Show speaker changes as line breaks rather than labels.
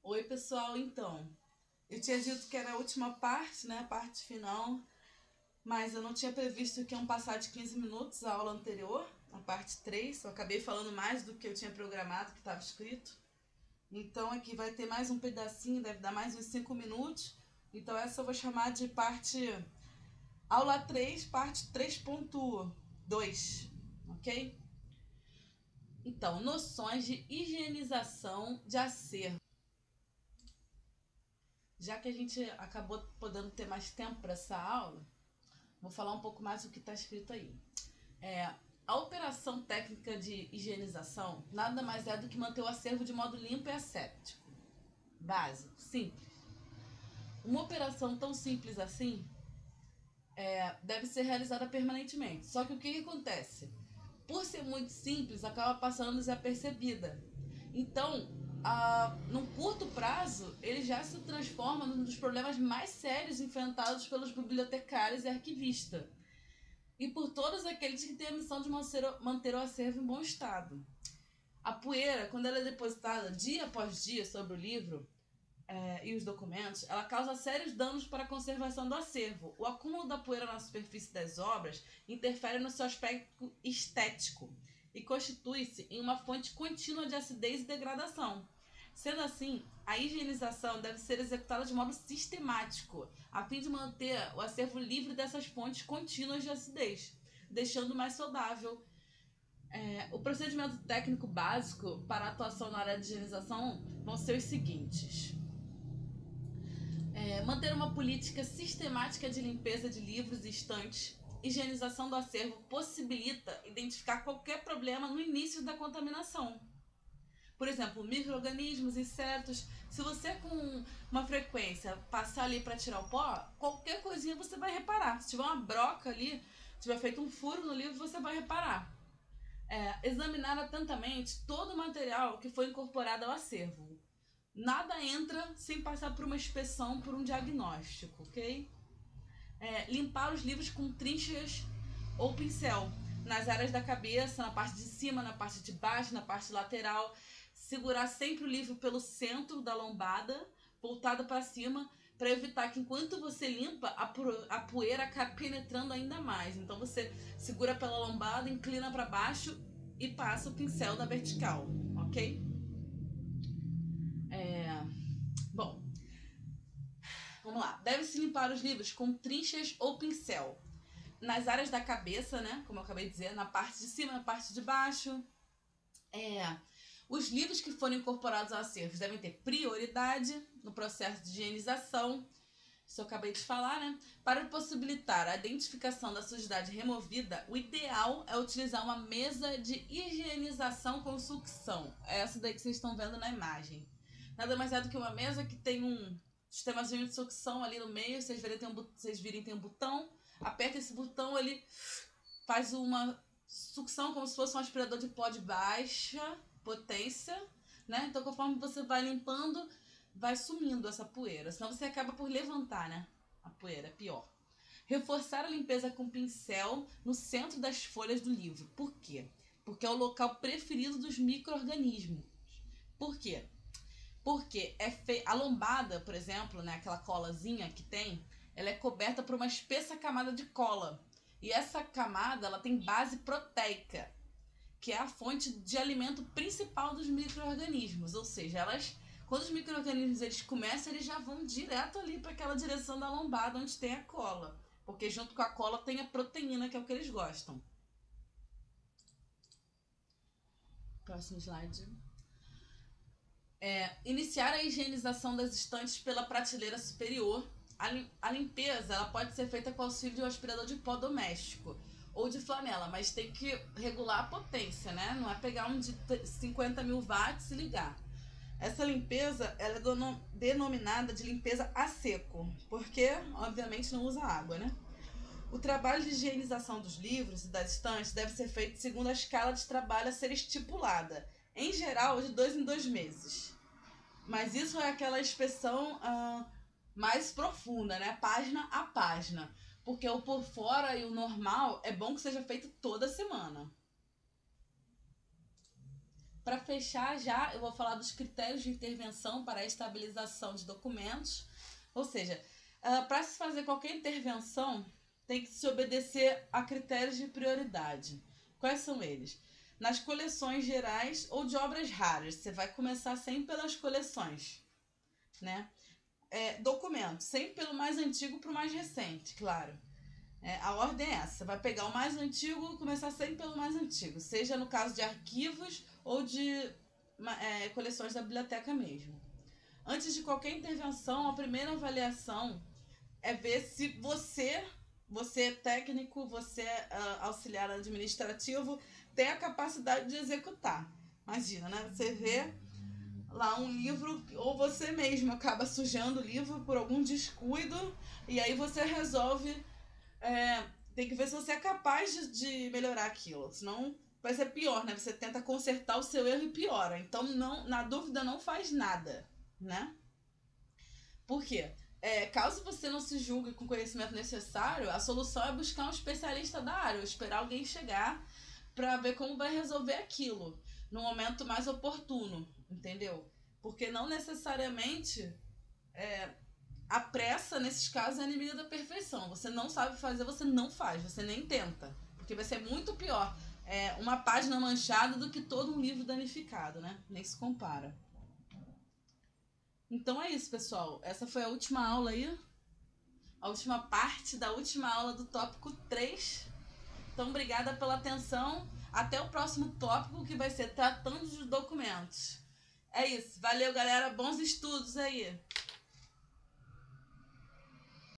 Oi, pessoal, então. Eu tinha dito que era a última parte, né? A parte final, mas eu não tinha previsto que iam passar de 15 minutos a aula anterior, a parte 3. Eu acabei falando mais do que eu tinha programado, que estava escrito. Então aqui vai ter mais um pedacinho, deve dar mais uns 5 minutos. Então essa eu vou chamar de parte aula 3, parte 3.2, ok? Então, noções de higienização de acervo. Já que a gente acabou podendo ter mais tempo para essa aula, vou falar um pouco mais do que está escrito aí. A operação técnica de higienização nada mais é do que manter o acervo de modo limpo e asséptico. Básico, simples. Uma operação tão simples assim deve ser realizada permanentemente. Só que o que acontece? Por ser muito simples, acaba passando desapercebida. Então, num curto prazo, ele já se transforma num dos problemas mais sérios enfrentados pelos bibliotecários e arquivistas, e por todos aqueles que têm a missão de manter o acervo em bom estado. A poeira, quando ela é depositada dia após dia sobre o livro e os documentos, ela causa sérios danos para a conservação do acervo. O acúmulo da poeira na superfície das obras interfere no seu aspecto estético e constitui-se em uma fonte contínua de acidez e degradação. Sendo assim, a higienização deve ser executada de modo sistemático, a fim de manter o acervo livre dessas fontes contínuas de acidez, deixando mais saudável. O procedimento técnico básico para a atuação na área de higienização vão ser os seguintes. Manter uma política sistemática de limpeza de livros e estantes. Higienização do acervo possibilita identificar qualquer problema no início da contaminação. Por exemplo, micro-organismos, insetos. Se você com uma frequência passar ali para tirar o pó, qualquer coisinha você vai reparar. Se tiver uma broca ali, tiver feito um furo no livro, você vai reparar. Examinar atentamente todo o material que foi incorporado ao acervo. Nada entra sem passar por uma inspeção, por um diagnóstico, ok? Limpar os livros com trinchas ou pincel, nas áreas da cabeça, na parte de cima, na parte de baixo, na parte lateral. Segurar sempre o livro pelo centro da lombada, voltado para cima, para evitar que enquanto você limpa, a poeira acabe penetrando ainda mais. Então você segura pela lombada, inclina para baixo e passa o pincel da vertical, ok? Bom, vamos lá. Deve-se limpar os livros com trinchas ou pincel. Nas áreas da cabeça, né? Como eu acabei de dizer, na parte de cima, na parte de baixo. Os livros que forem incorporados ao acervo devem ter prioridade no processo de higienização. Isso eu acabei de falar, né? Para possibilitar a identificação da sujidade removida, o ideal é utilizar uma mesa de higienização com sucção. É essa daí que vocês estão vendo na imagem. Nada mais é do que uma mesa que tem um sistemazinho de sucção ali no meio. Vocês virem tem um botão. Aperta esse botão, ele faz uma sucção como se fosse um aspirador de pó de baixa potência, né? Então, conforme você vai limpando, vai sumindo essa poeira. Senão você acaba por levantar, né? A poeira é pior. Reforçar a limpeza com pincel no centro das folhas do livro. Por quê? Porque é o local preferido dos micro-organismos. Por quê? Porque a lombada, por exemplo, né, aquela colazinha que tem, ela é coberta por uma espessa camada de cola. E essa camada ela tem base proteica, que é a fonte de alimento principal dos micro-organismos. Ou seja, quando os micro-organismos eles começam, eles já vão direto ali para aquela direção da lombada onde tem a cola. Porque junto com a cola tem a proteína, que é o que eles gostam. Próximo slide. Iniciar a higienização das estantes pela prateleira superior. A limpeza ela pode ser feita com auxílio de um aspirador de pó doméstico ou de flanela, mas tem que regular a potência, né? Não é pegar um de 50 mil watts e ligar. Essa limpeza ela é denominada de limpeza a seco, porque obviamente não usa água, né? O trabalho de higienização dos livros e das estantes deve ser feito segundo a escala de trabalho a ser estipulada, em geral de 2 em 2 meses. Mas isso é aquela inspeção mais profunda, né? Página a página. Porque o por fora e o normal é bom que seja feito toda semana. Para fechar já, eu vou falar dos critérios de intervenção para a estabilização de documentos. Ou seja, para se fazer qualquer intervenção, tem que se obedecer a critérios de prioridade. Quais são eles? Nas coleções gerais ou de obras raras. Você vai começar sempre pelas coleções, né? Documento, sempre pelo mais antigo para o mais recente, claro. A ordem é essa. Você vai pegar o mais antigo e começar sempre pelo mais antigo. Seja no caso de arquivos ou de coleções da biblioteca mesmo. Antes de qualquer intervenção, a primeira avaliação é ver se você é técnico, você é auxiliar administrativo, tem a capacidade de executar. Imagina, né? Você vê lá um livro, ou você mesmo acaba sujando o livro por algum descuido, e aí você resolve... tem que ver se você é capaz de melhorar aquilo, senão vai ser pior, né? Você tenta consertar o seu erro e piora. Então, não, na dúvida, não faz nada, né? Por quê? Caso você não se julgue com o conhecimento necessário, a solução é buscar um especialista da área, ou esperar alguém chegar para ver como vai resolver aquilo no momento mais oportuno, entendeu? Porque não necessariamente a pressa, nesses casos, é inimiga da perfeição. Você não sabe fazer, você não faz, você nem tenta. Porque vai ser muito pior uma página manchada do que todo um livro danificado, né? Nem se compara. Então é isso, pessoal. Essa foi a última aula aí. A última parte da última aula do tópico 3. Então, obrigada pela atenção. Até o próximo tópico, que vai ser tratando de documentos. É isso. Valeu, galera. Bons estudos aí.